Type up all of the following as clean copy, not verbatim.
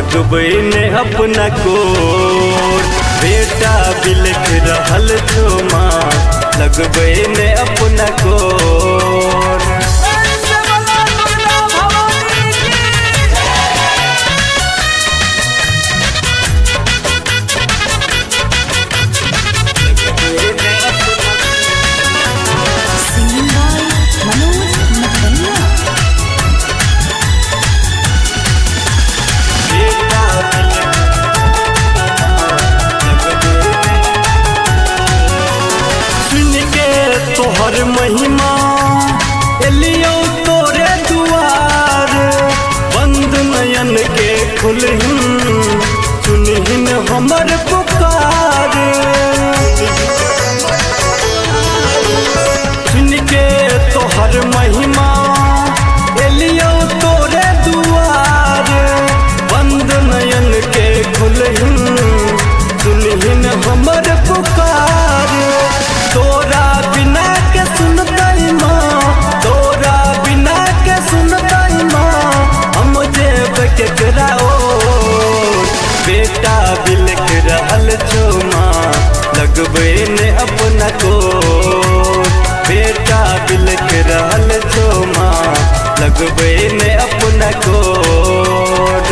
लगबे ने अपना कोर। बेटा बिलख रहल छो माँ लगबे ने अपना कोर। तोहर महिमा एलियो तोरे दुआर। बंद नयन के खुलहिन सुनहिन हमर पुकार। सुन के तोहर महिमा एलियो तोरे दुआर। बंद नयन के खुलहिन सुनहिन हमर पुकार। तोरा बिना के सुनतई माँ, तोरा बिना के सुनतई माँ, हम जेब केकरा ओर। बेटा बिलख रहल छो माँ लगबे ने अपना कोर। बेटा बिलख रहल छो माँ लगबे ने अपना कोर।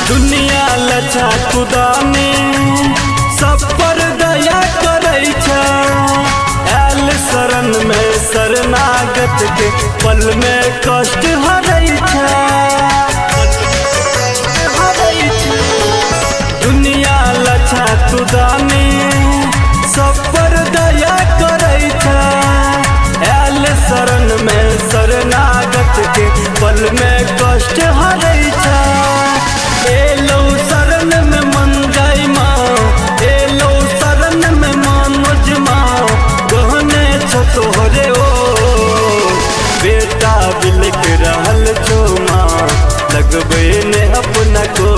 दुनिया लचा खुदा में सब पर दया करे छा। आयल शरण में शरणागत के पल में कष्ट हरै छा। दुनिया लचा खुदा में सब पर दया करे छा। आयल शरण में शरणागत के पल में कष्ट हरै छा। एलो शरण में मन जाई माँ, एलो शरण में मनोज माँ, गहने छो तोहरे ओ। बेटा बिलख रहल छो माँ लगबे ने अपना को।